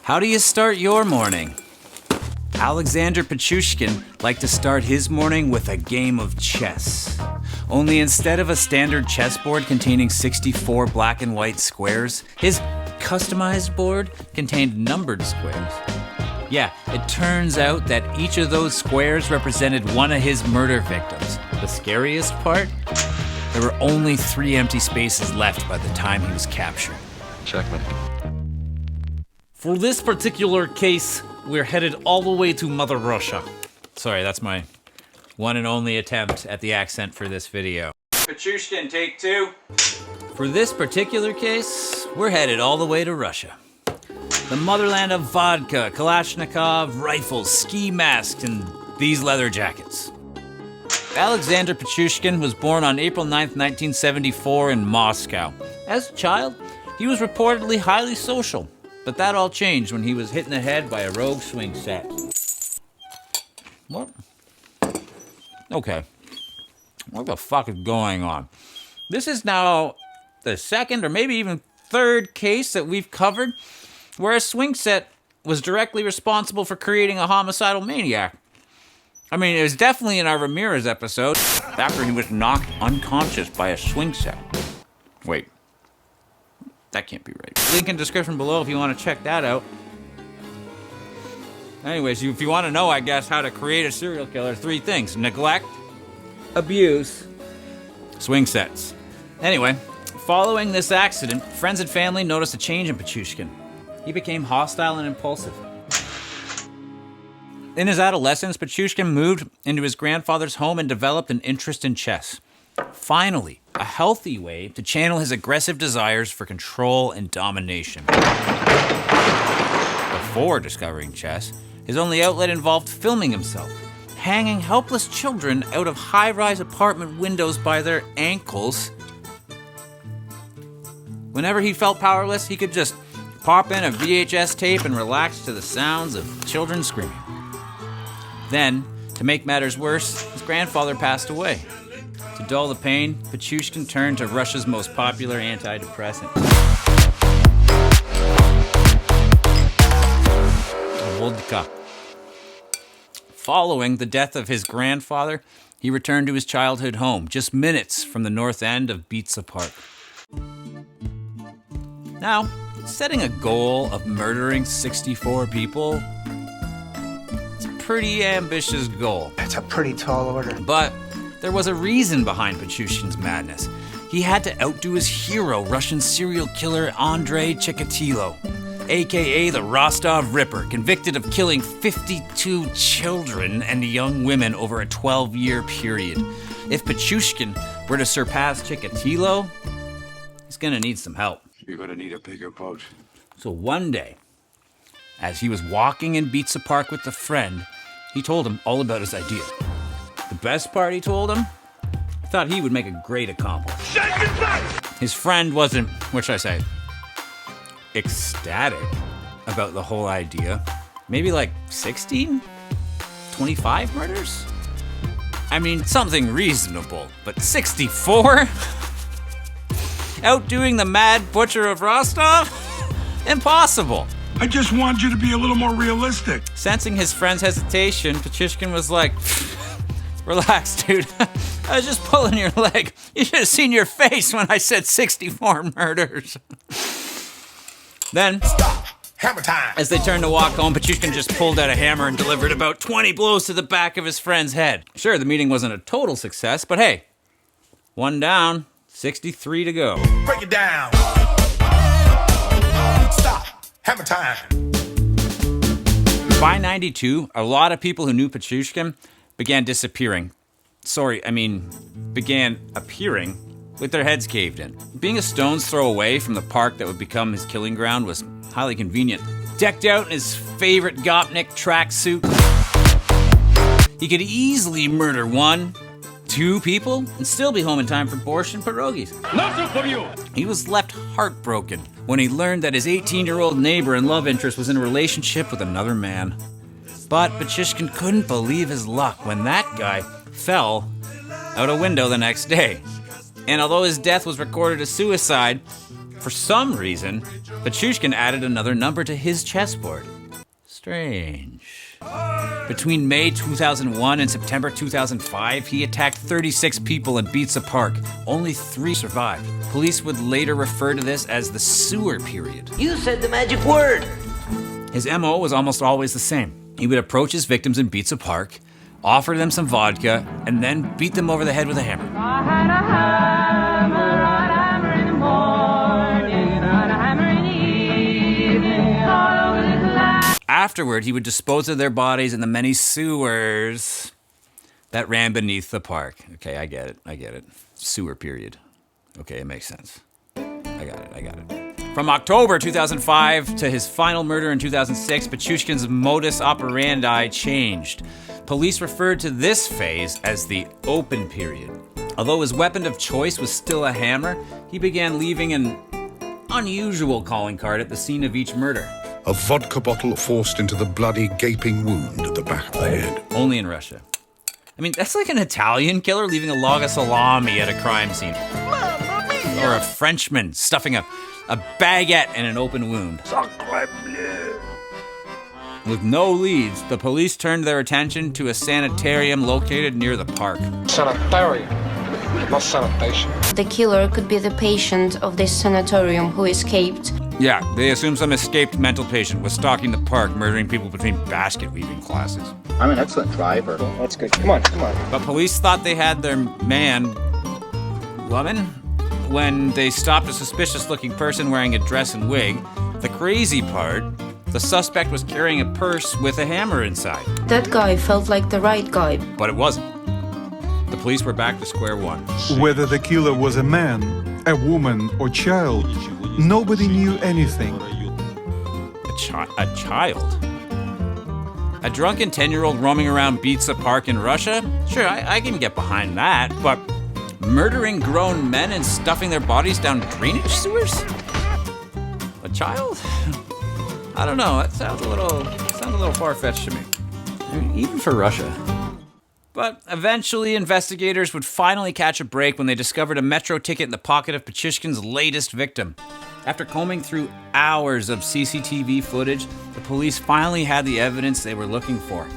How do you start your morning? Alexander Pichushkin liked to start his morning with a game of chess. Only instead of a standard chessboard containing 64 black and white squares, his customized board contained numbered squares. Yeah, it turns out that each of those squares represented one of his murder victims. The scariest part? There were only 3 empty spaces left by the time he was captured. Checkmate. For this particular case, we're headed all the way to Mother Russia. Sorry, that's my one and only attempt at the accent for this video. Pichushkin, take 2. For this particular case, we're headed all the way to Russia. The motherland of vodka, Kalashnikov, rifles, ski masks, and these leather jackets. Alexander Pichushkin was born on April 9th, 1974 in Moscow. As a child, he was reportedly highly social, but that all changed when he was hit in the head by a rogue Swingset. What? Okay. What the fuck is going on? This is now the second or maybe even third case that we've covered where a Swingset was directly responsible for creating a homicidal maniac. I mean, it was definitely in our Ramirez episode, after he was knocked unconscious by a Swingset. Wait. That can't be right. Link in description below if you want to check that out. Anyways, if you want to know, I guess, how to create a serial killer, 3 things. Neglect, abuse, Swingsets. Anyway, following this accident, friends and family noticed a change in Pichushkin. He became hostile and impulsive. In his adolescence, Pichushkin moved into his grandfather's home and developed an interest in chess. Finally, a healthy way to channel his aggressive desires for control and domination. Before discovering chess, his only outlet involved filming himself, hanging helpless children out of high-rise apartment windows by their ankles. Whenever he felt powerless, he could just pop in a VHS tape and relax to the sounds of children screaming. Then, to make matters worse, his grandfather passed away. To dull the pain, Pichushkin turned to Russia's most popular antidepressant, vodka. Following the death of his grandfather, he returned to his childhood home, just minutes from the north end of Bitsa Park. Now, setting a goal of murdering 64 people, it's a pretty ambitious goal. That's a pretty tall order. But there was a reason behind Pichushkin's madness. He had to outdo his hero, Russian serial killer Andrei Chikatilo, aka the Rostov Ripper, convicted of killing 52 children and young women over a 12-year period. If Pichushkin were to surpass Chikatilo, he's gonna need some help. You're gonna need a bigger boat. So one day, as he was walking in Bitsa Park with a friend, he told him all about his idea. The best part, he told him, he thought he would make a great accomplice. His friend wasn't, what should I say, ecstatic about the whole idea. Maybe like 16? 25 murders? I mean, something reasonable, but 64? Outdoing the Mad Butcher of Rostov? Impossible. I just want you to be a little more realistic. Sensing his friend's hesitation, Pichushkin was like, relax, dude. I was just pulling your leg. You should have seen your face when I said 64 murders. Then, Stop. Hammer time. as they turned to walk home, Pichushkin just pulled out a hammer and delivered about 20 blows to the back of his friend's head. Sure, the meeting wasn't a total success, but hey, 1 down, 63 to go. Break it down. Stop. Hammer time. By 92, a lot of people who knew Pichushkin began disappearing. Began appearing with their heads caved in. Being a stone's throw away from the park that would become his killing ground was highly convenient. Decked out in his favorite Gopnik tracksuit, he could easily murder 1, 2 people and still be home in time for borscht and pierogies. He was left heartbroken when he learned that his 18-year-old neighbor and love interest was in a relationship with another man. But Pichushkin couldn't believe his luck when that guy fell out a window the next day. And although his death was recorded as suicide, For some reason, Pichushkin added another number to his chessboard. Strange. Between May 2001 and September 2005, he attacked 36 people in Bitsa Park. Only 3 survived. Police would later refer to this as the sewer period. You said the magic word. His MO was almost always the same. He would approach his victims in Bitsa Park, offer them some vodka, and then beat them over the head with a hammer. I had a hammer in the morning, and a hammer in the evening, all over this land. Afterward, he would dispose of their bodies in the many sewers that ran beneath the park. Okay, I get it. Sewer period. Okay, it makes sense. I got it. From October 2005 to his final murder in 2006, Pichushkin's modus operandi changed. Police referred to this phase as the open period. Although his weapon of choice was still a hammer, he began leaving an unusual calling card at the scene of each murder. A vodka bottle forced into the bloody, gaping wound at the back of the head. Only in Russia. I mean, that's like an Italian killer leaving a log of salami at a crime scene. Or a Frenchman stuffing a baguette in an open wound. With no leads, the police turned their attention to a sanitarium located near the park. Sanitarium, not sanitation. The killer could be the patient of this sanatorium who escaped. Yeah, they assume some escaped mental patient was stalking the park, murdering people between basket weaving classes. I'm an excellent driver. That's good. Come on. But police thought they had their woman, when they stopped a suspicious-looking person wearing a dress and wig. The crazy part, the suspect was carrying a purse with a hammer inside. That guy felt like the right guy. But it wasn't. The police were back to square one. Whether the killer was a man, a woman, or child, nobody knew anything. A child? A drunken 10-year-old roaming around Bitsa Park in Russia? Sure, I can get behind that, but murdering grown men and stuffing their bodies down drainage sewers? A child? I don't know, that sounds a little far-fetched to me. I mean, even for Russia. But eventually, investigators would finally catch a break when they discovered a metro ticket in the pocket of Pichushkin's latest victim. After combing through hours of CCTV footage, the police finally had the evidence they were looking for.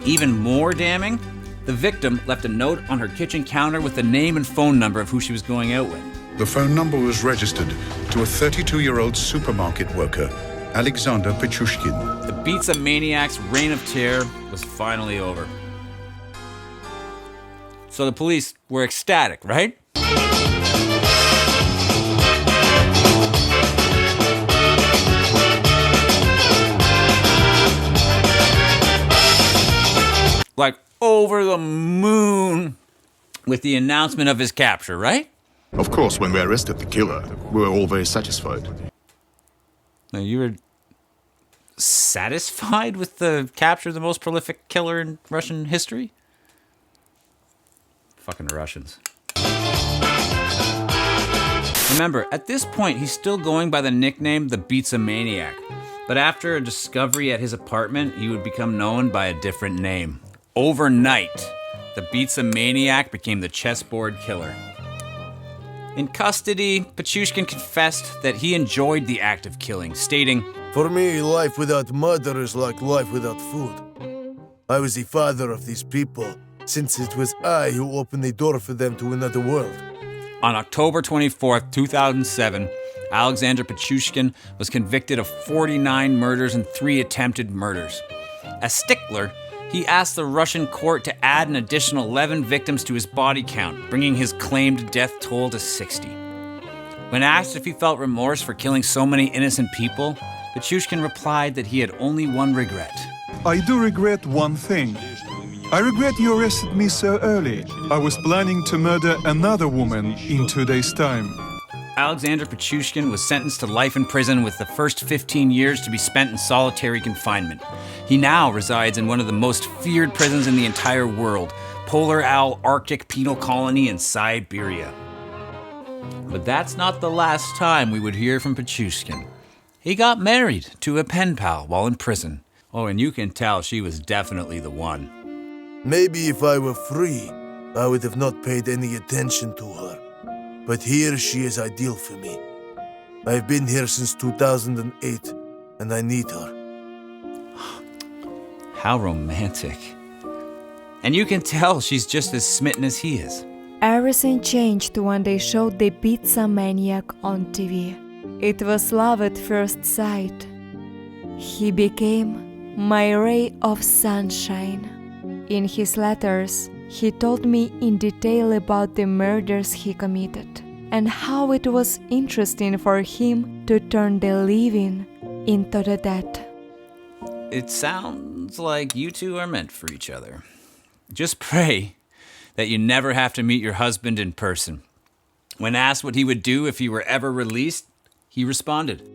Even more damning, the victim left a note on her kitchen counter with the name and phone number of who she was going out with. The phone number was registered to a 32-year-old supermarket worker, Alexander Pichushkin. The Bitsa Maniac's reign of terror was finally over. So the police were ecstatic, right? Like over the moon with the announcement of his capture, right? Of course, when we arrested the killer, we were all very satisfied. Now, you were satisfied with the capture of the most prolific killer in Russian history? Fucking Russians. Remember, at this point, he's still going by the nickname the Bitsa Maniac. But after a discovery at his apartment, he would become known by a different name. Overnight, the Bitsa Maniac became the Chessboard Killer. In custody, Pichushkin confessed that he enjoyed the act of killing, stating, "For me, life without murder is like life without food. I was the father of these people, since it was I who opened the door for them to another world." On October 24th, 2007, Alexander Pichushkin was convicted of 49 murders and 3 attempted murders. As stickler, he asked the Russian court to add an additional 11 victims to his body count, bringing his claimed death toll to 60. When asked if he felt remorse for killing so many innocent people, Pichushkin replied that he had only one regret. I do regret one thing. I regret you arrested me so early. I was planning to murder another woman in 2 days' time. Alexander Pichushkin was sentenced to life in prison with the first 15 years to be spent in solitary confinement. He now resides in one of the most feared prisons in the entire world, Polar Owl Arctic Penal Colony in Siberia. But that's not the last time we would hear from Pichushkin. He got married to a pen pal while in prison. Oh, and you can tell she was definitely the one. Maybe if I were free, I would have not paid any attention to her. But here she is ideal for me. I've been here since 2008, and I need her. How romantic. And you can tell she's just as smitten as he is. Everything changed when they showed the Bitsa Maniac on TV. It was love at first sight. He became my ray of sunshine. In his letters, he told me in detail about the murders he committed and how it was interesting for him to turn the living into the dead. It sounds like you two are meant for each other. Just pray that you never have to meet your husband in person. When asked what he would do if he were ever released, he responded,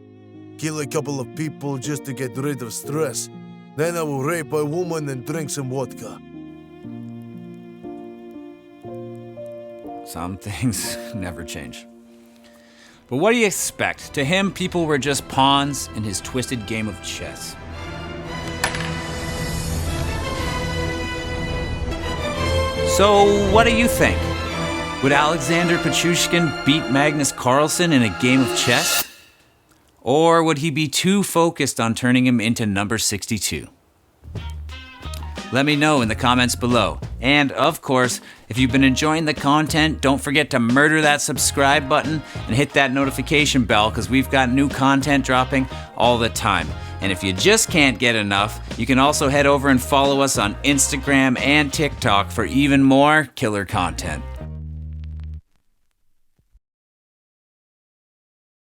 Kill a couple of people just to get rid of stress. Then I will rape a woman and drink some vodka. Some things never change. But what do you expect? To him, people were just pawns in his twisted game of chess. So, what do you think? Would Alexander Pichushkin beat Magnus Carlsen in a game of chess? Or would he be too focused on turning him into number 62? Let me know in the comments below. And of course, if you've been enjoying the content, don't forget to murder that subscribe button and hit that notification bell because we've got new content dropping all the time. And if you just can't get enough, you can also head over and follow us on Instagram and TikTok for even more killer content.